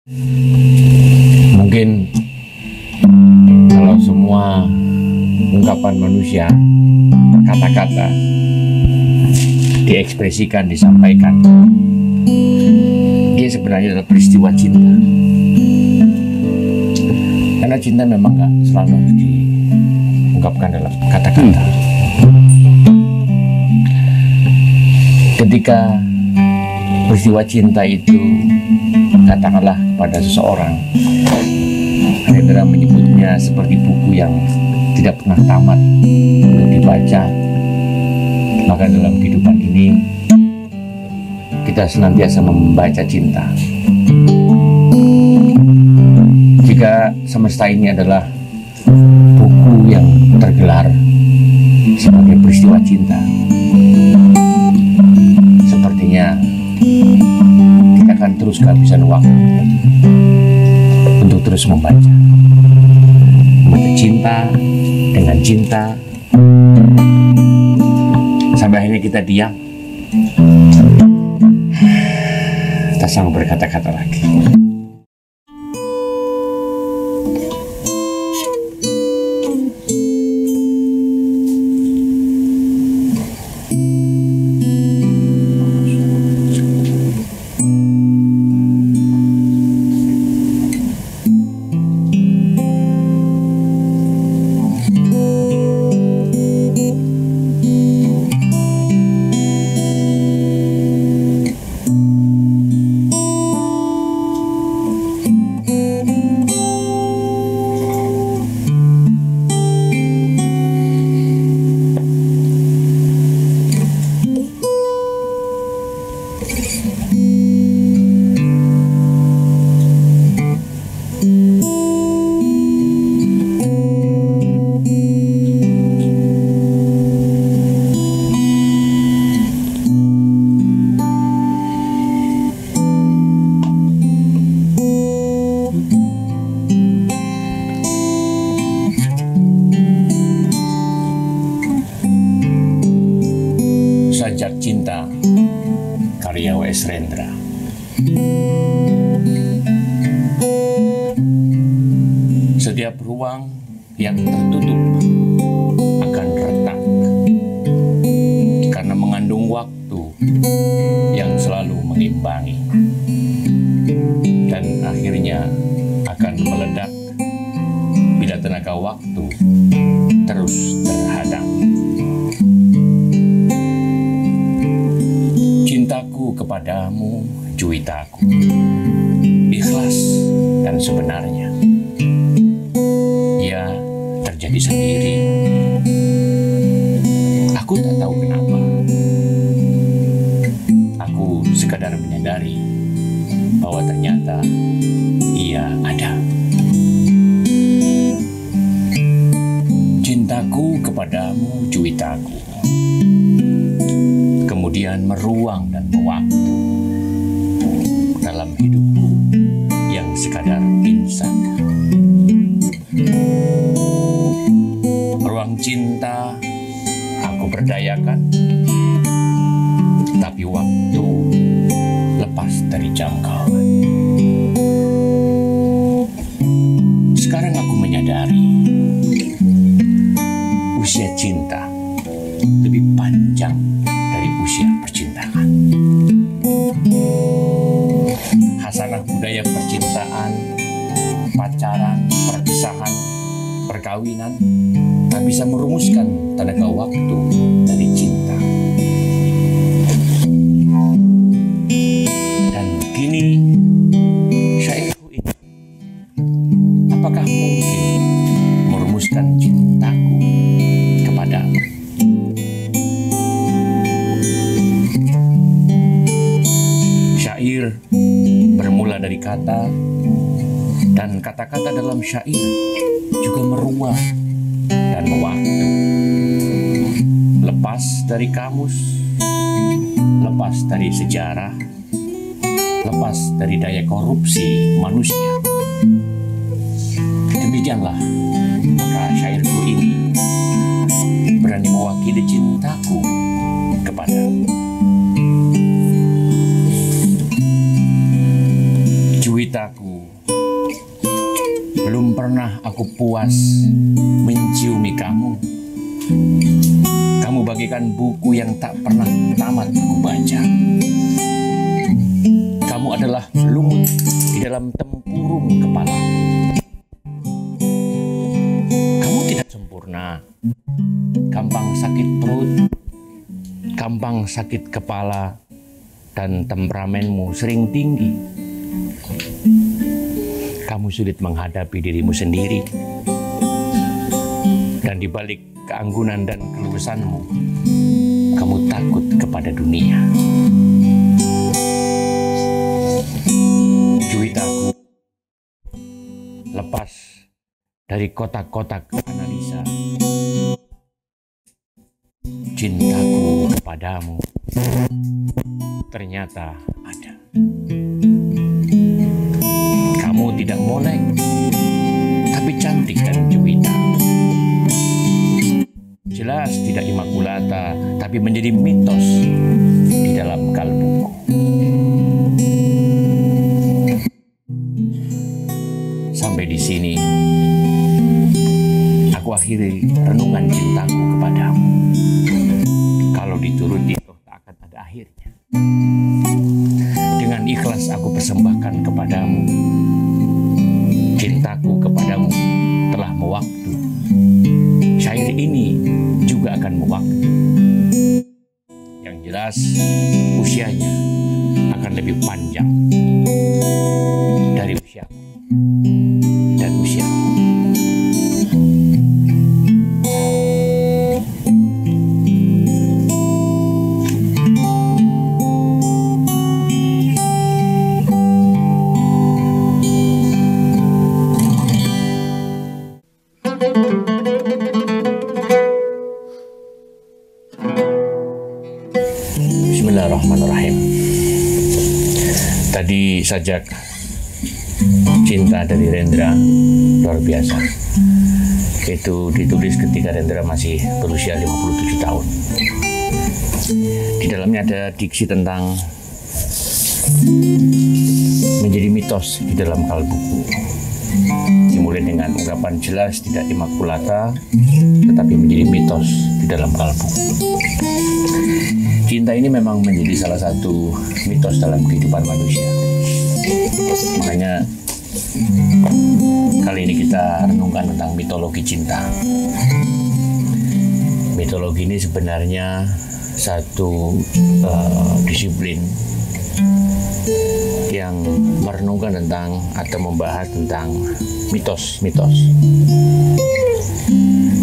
Mungkin kalau semua ungkapan manusia, kata-kata diekspresikan, disampaikan, dia sebenarnya adalah peristiwa cinta. Karena cinta memang gak selalu diungkapkan dalam kata-kata. Ketika peristiwa cinta itu katakanlah kepada seseorang, Rendra menyebutnya seperti buku yang tidak pernah tamat untuk dibaca. Maka dalam kehidupan ini kita senantiasa membaca cinta. Jika semesta ini adalah buku yang tergelar sebagai peristiwa cinta, sepertinya kita akan terus kehabisan waktu untuk terus membaca cinta dengan cinta, sampai akhirnya kita diam, tak sanggup berkata-kata lagi. Sajak Cinta, karya W.S. Rendra. Setiap ruang yang tertutup akan retak karena mengandung waktu yang selalu mengimbangi, dan akhirnya akan meledak bila tenaga waktu terus terhadang. Cintaku kepadamu, Juwitaku, ikhlas dan sebenarnya. Ia terjadi sendiri. Aku tak tahu kenapa. Aku sekadar menyadari bahwa ternyata ia ada. Cintaku kepadamu, Juwitaku, kemudian meruang dan mewaktu dalam hidupku yang sekadar insan. Ruang cinta aku berdayakan, tapi waktu lepas dari jangkauan. Sekarang aku menyadari usia cinta lebih panjang dari usia percintaan. Hasanah budaya percintaan, pacaran, perpisahan, perkawinan tak bisa merumuskan tenaga waktu dari cinta. Dan kini syairku ini, apakah mungkin merumuskan cintaku kepadamu? Syair bermula dari kata, dan kata-kata dalam syair juga meruang dan mewaktu. Lepas dari kamus, lepas dari sejarah, lepas dari daya korupsi manusia. Demikianlah maka syairku ini berani mewakili cintaku kepadamu. Juwitaku, puas menciumi kamu. Kamu bagaikan buku yang tak pernah tamat aku baca. Kamu adalah lumut di dalam tempurung kepala. Kamu tidak sempurna, gampang sakit perut, gampang sakit kepala, dan temperamenmu sering tinggi. Kamu sulit menghadapi dirimu sendiri, dan di balik keanggunan dan keluasanmu, kamu takut kepada dunia. Juwitaku, lepas dari kotak-kotak analisa, cintaku kepadamu ternyata ada. Kamu tidak molek, tapi cantik dan Juwita. Jelas tidak imakulata, tapi menjadi mitos di dalam kalbuku. Sampai di sini, aku akhiri renungan cintaku kepadamu. Kalau dituruti, tak akan ada akhirnya. Dengan ikhlas aku persembahkan kepadamu. Cintaku kepadamu telah mewaktu. Syair ini juga akan mewaktu. Yang jelas, usianya akan lebih panjang dari usiaku dan usiaku. Bismillahirrahmanirrahim. Tadi sajak cinta dari Rendra luar biasa. Itu ditulis ketika Rendra masih berusia 57 tahun. Di dalamnya ada diksi tentang menjadi mitos di dalam kalbuku. Dimulai dengan ungkapan jelas tidak imakulata, tetapi menjadi mitos di dalam kalbuku. Cinta ini memang menjadi salah satu mitos dalam kehidupan manusia. Makanya kali ini kita renungkan tentang mitologi cinta. Mitologi ini sebenarnya satu disiplin yang merenungkan tentang atau membahas tentang mitos-mitos.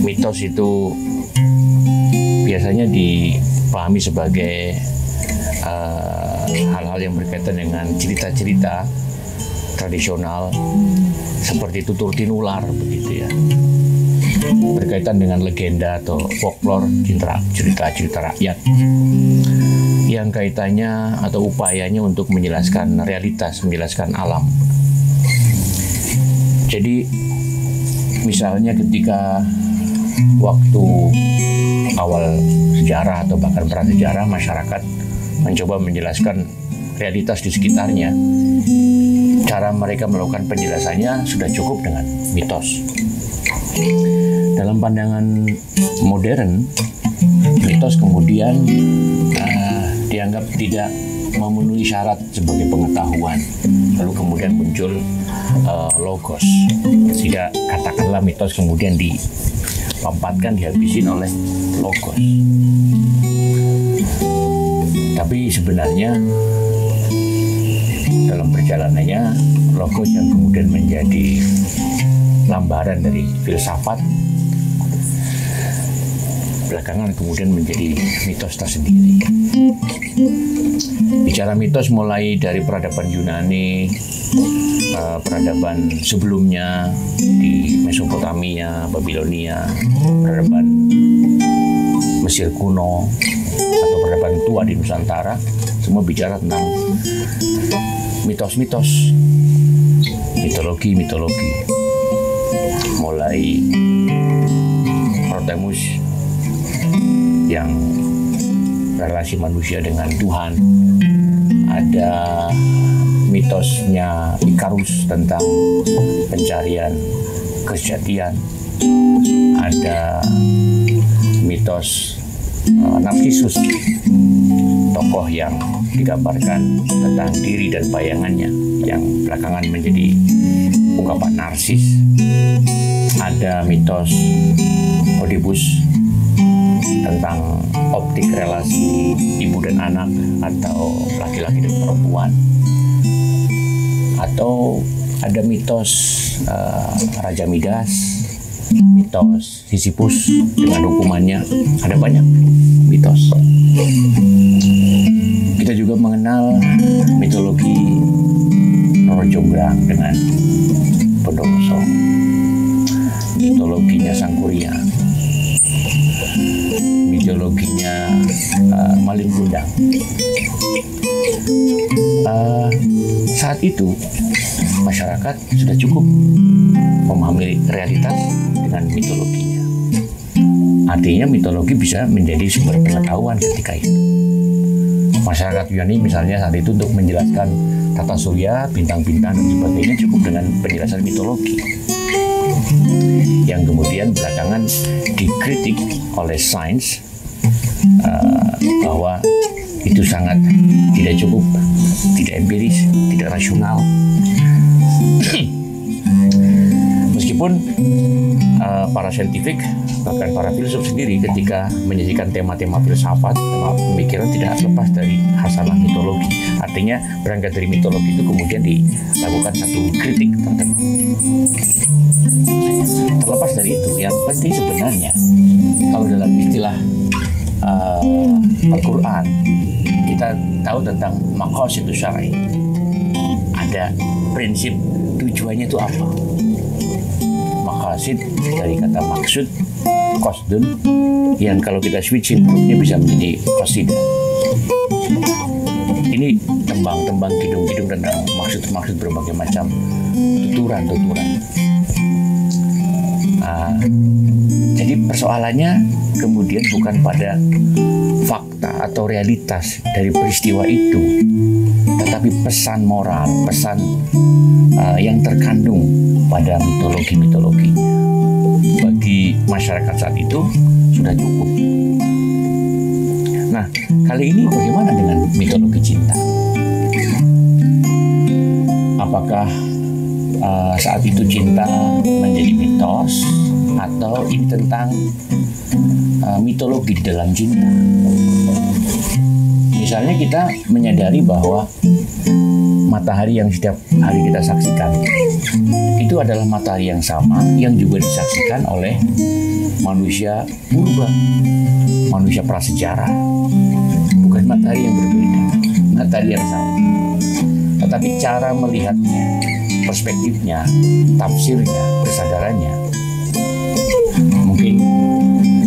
Mitos itu biasanya dipahami sebagai hal-hal yang berkaitan dengan cerita-cerita tradisional seperti tutur tinular begitu ya, berkaitan dengan legenda atau folklore, cerita-cerita rakyat yang kaitannya atau upayanya untuk menjelaskan realitas, menjelaskan alam. Jadi misalnya ketika waktu awal sejarah atau bahkan prasejarah, masyarakat mencoba menjelaskan realitas di sekitarnya, cara mereka melakukan penjelasannya sudah cukup dengan mitos. Dalam pandangan modern, mitos kemudian dianggap tidak memenuhi syarat sebagai pengetahuan. Lalu kemudian muncul logos. Sehingga katakanlah mitos kemudian dipampatkan, dihabisin oleh logos. Tapi sebenarnya dalam perjalanannya, logos yang kemudian menjadi lambaran dari filsafat belakangan kemudian menjadi mitos tersendiri. Bicara mitos mulai dari peradaban Yunani, peradaban sebelumnya di Mesopotamia, Babilonia, peradaban Mesir kuno, atau peradaban tua di Nusantara, semua bicara tentang mitos-mitos, mitologi-mitologi. Mulai Protemus yang relasi manusia dengan Tuhan, ada mitosnya Ikarus tentang pencarian kesejatian, ada mitos Narsisus, tokoh yang digambarkan tentang diri dan bayangannya yang belakangan menjadi ungkapan narsis. Ada mitos Oedipus tentang optik relasi ibu dan anak atau laki-laki dan perempuan. Atau ada mitos Raja Midas, mitos Sisyphus dengan hukumannya. Ada banyak mitos. Kita juga mengenal mitologi Roro Jonggrang dengan Bondowoso, mitologinya Sangkuriang, mitologinya Malin Kundang. Saat itu masyarakat sudah cukup memahami realitas dengan mitologinya. Artinya mitologi bisa menjadi sumber pengetahuan ketika itu. Masyarakat Yunani misalnya saat itu untuk menjelaskan tata surya, bintang-bintang dan sebagainya cukup dengan penjelasan mitologi. Yang kemudian belakangan dikritik oleh sains bahwa itu sangat tidak cukup, tidak empiris, tidak rasional. Meskipun para saintifik, bahkan para filsuf sendiri ketika menyajikan tema-tema filsafat, tema pemikiran tidak lepas dari hasanah mitologi. Artinya berangkat dari mitologi itu kemudian dilakukan satu kritik tertentu. Terlepas dari itu, yang penting sebenarnya kalau dalam istilah Al-Quran kita tahu tentang maqasid syar'i. Ada prinsip tujuannya itu apa? Maqasid dari kata maksud, qasdun, yang kalau kita switching hurufnya bisa menjadi qasidah. Ini tembang-tembang kidung-kidung tentang maksud-maksud berbagai macam tuturan-tuturan. Jadi persoalannya kemudian bukan pada fakta atau realitas dari peristiwa itu, tetapi pesan moral, pesan yang terkandung pada mitologi-mitologi. Bagi masyarakat saat itu sudah cukup. Nah, kali ini bagaimana dengan mitologi cinta? Apakah saat itu cinta menjadi mitos atau ini tentang mitologi di dalam cinta? Misalnya kita menyadari bahwa matahari yang setiap hari kita saksikan itu adalah matahari yang sama yang juga disaksikan oleh manusia purba, manusia prasejarah. Bukan matahari yang berbeda, matahari yang sama. Tetapi cara melihatnya, perspektifnya, tafsirnya, kesadarannya mungkin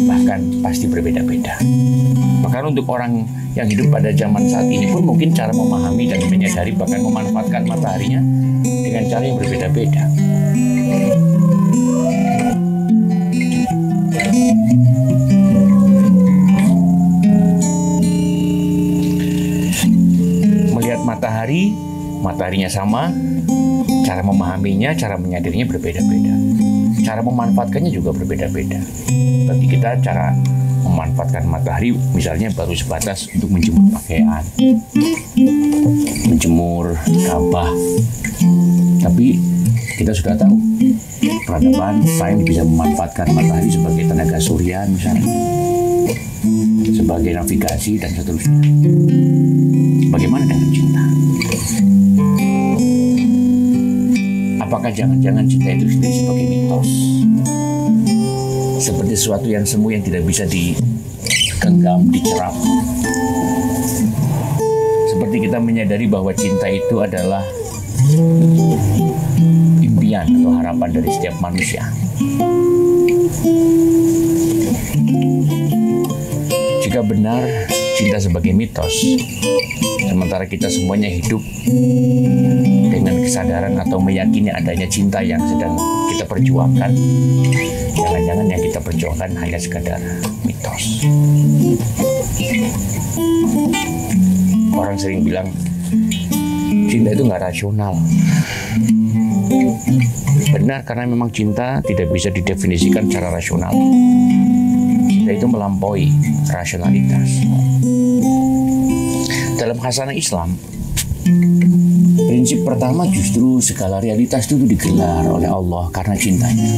bahkan pasti berbeda-beda. Bahkan untuk orang yang hidup pada zaman saat ini pun mungkin cara memahami dan menyadari bahkan memanfaatkan mataharinya dengan cara yang berbeda-beda. Melihat mataharinya sama, cara memahaminya, cara menyadarinya berbeda-beda. Cara memanfaatkannya juga berbeda-beda. Bagi kita cara memanfaatkan matahari misalnya baru sebatas untuk menjemur pakaian, menjemur gabah. Tapi kita sudah tahu peradaban lain bisa memanfaatkan matahari sebagai tenaga surya misalnya, sebagai navigasi dan seterusnya. Bagaimana dengan cinta? Apakah jangan-jangan cinta itu sendiri sebagai mitos? Seperti sesuatu yang semu yang tidak bisa digenggam, dicerap. Seperti kita menyadari bahwa cinta itu adalah impian atau harapan dari setiap manusia. Jika benar cinta sebagai mitos, sementara kita semuanya hidup dengan kesadaran atau meyakini adanya cinta yang sedang kita perjuangkan, jangan-jangan yang kita perjuangkan hanya sekadar mitos. Orang sering bilang cinta itu nggak rasional. Benar, karena memang cinta tidak bisa didefinisikan secara rasional. Cinta itu melampaui rasionalitas. Dalam khasanah Islam, prinsip pertama justru segala realitas itu digelar oleh Allah karena cintanya.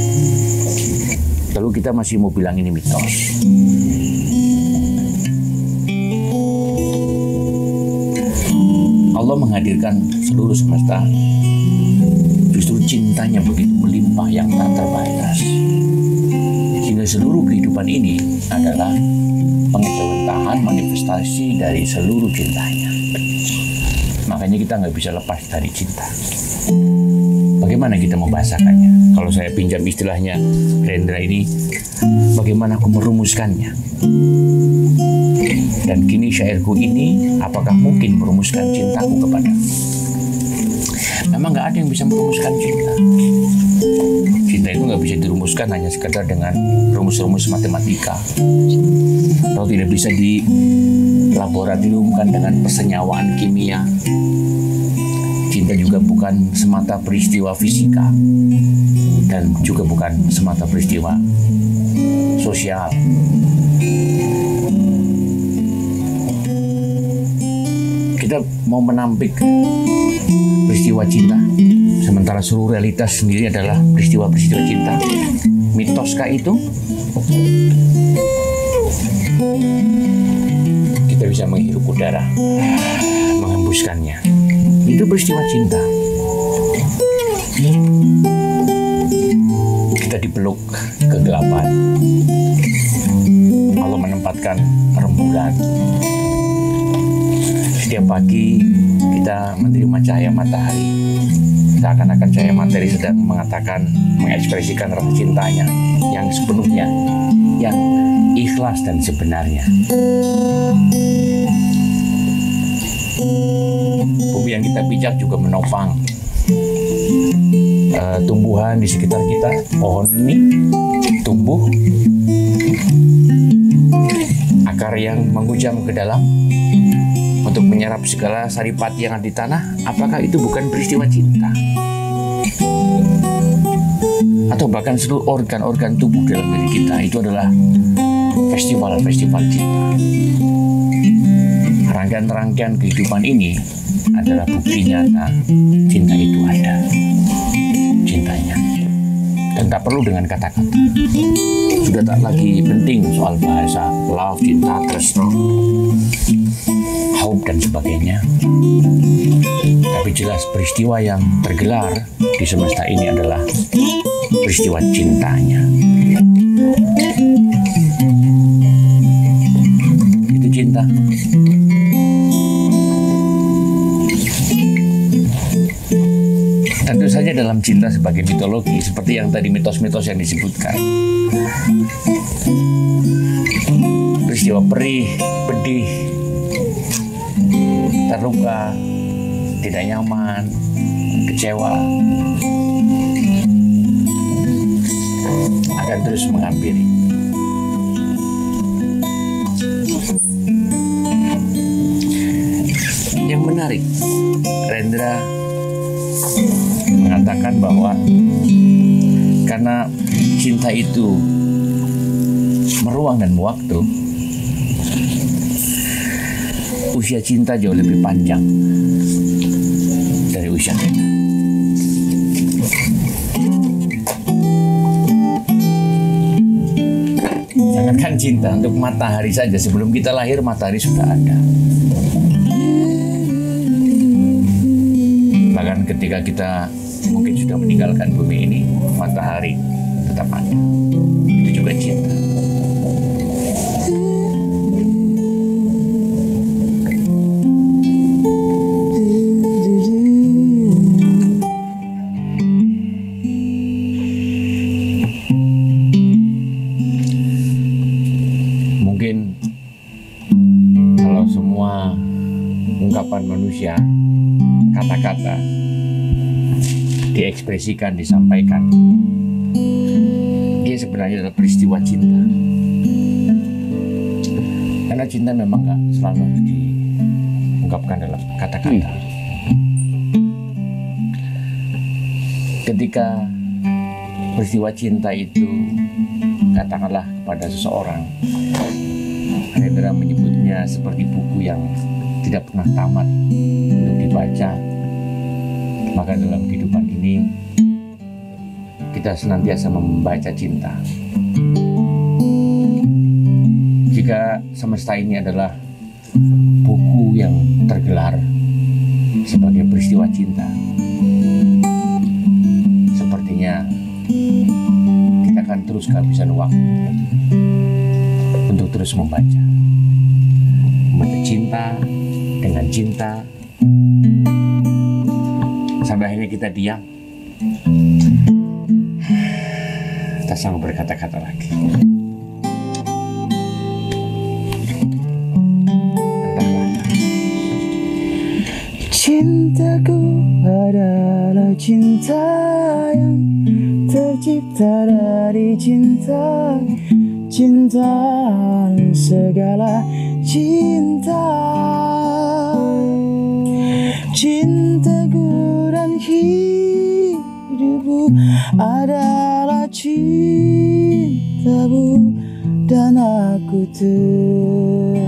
Lalu kita masih mau bilang ini mitos. Allah menghadirkan seluruh semesta, justru cintanya begitu melimpah yang tak terbatas. Sehingga seluruh kehidupan ini adalah pengetahuan manifestasi dari seluruh cintanya. Makanya kita nggak bisa lepas dari cinta. Bagaimana kita membahasakannya? Kalau saya pinjam istilahnya Rendra ini, bagaimana aku merumuskannya? Dan kini syairku ini, apakah mungkin merumuskan cintaku kepadamu? Memang nggak ada yang bisa merumuskan cinta. Cinta itu nggak bisa dirumuskan hanya sekedar dengan rumus-rumus matematika. Atau tidak bisa dilaboratoriumkan dengan persenyawaan kimia. Cinta juga bukan semata peristiwa fisika dan juga bukan semata peristiwa sosial. Kita mau menampik peristiwa cinta, sementara seluruh realitas sendiri adalah peristiwa-peristiwa cinta. Mitoskah itu? Kita bisa menghirup udara, menghembuskannya. Itu peristiwa cinta. Kita dipeluk kegelapan. Allah menempatkan rembulan. Setiap pagi kita menerima cahaya matahari. Seakan-akan cahaya matahari sedang mengatakan, mengekspresikan rasa cintanya yang sepenuhnya, yang ikhlas dan sebenarnya. Bumi yang kita pijak juga menopang tumbuhan di sekitar kita. Pohon ini tumbuh, akar yang menghujam ke dalam untuk menyerap segala saripati yang ada di tanah. Apakah itu bukan peristiwa cinta? Atau bahkan seluruh organ-organ tubuh dalam diri kita itu adalah festival-festival cinta. Rangkaian-rangkaian kehidupan ini adalah bukti nyata cinta itu ada. Cintanya. Dan tak perlu dengan kata-kata. Sudah tak lagi penting soal bahasa love, cinta, tresno, hope dan sebagainya. Tapi jelas peristiwa yang tergelar di semesta ini adalah peristiwa cintanya. Itu cinta. Tentu saja dalam cinta sebagai mitologi, seperti yang tadi mitos-mitos yang disebutkan. Peristiwa perih, pedih, terluka, tidak nyaman, kecewa, akan terus menghampiri. Yang menarik, Rendra mengatakan bahwa karena cinta itu meruang dan mewaktu, usia cinta jauh lebih panjang dari usia kita. Jangankan cinta, untuk matahari saja, sebelum kita lahir matahari sudah ada. Bahkan ketika kita mungkin sudah meninggalkan bumi ini, matahari tetap ada. Itu juga cinta. Mungkin kalau semua ungkapan manusia, kata-kata diekspresikan, disampaikan, dia sebenarnya adalah peristiwa cinta. Karena cinta memang gak selalu harus diungkapkan dalam kata-kata. Ketika peristiwa cinta itu, katakanlah kepada seseorang, Hendra menyebutnya seperti buku yang tidak pernah tamat untuk dibaca. Maka dalam kehidupan ini kita senantiasa membaca cinta. Jika semesta ini adalah buku yang tergelar sebagai peristiwa cinta, sepertinya kita akan terus kehabisan waktu untuk terus membaca cinta dengan cinta, sampai akhirnya kita diam, tak sanggup berkata-kata lagi. Cintaku adalah cinta yang tercipta dari cinta, cinta segala cinta. Cintaku dan hidupku adalah cintamu, dan aku tercipta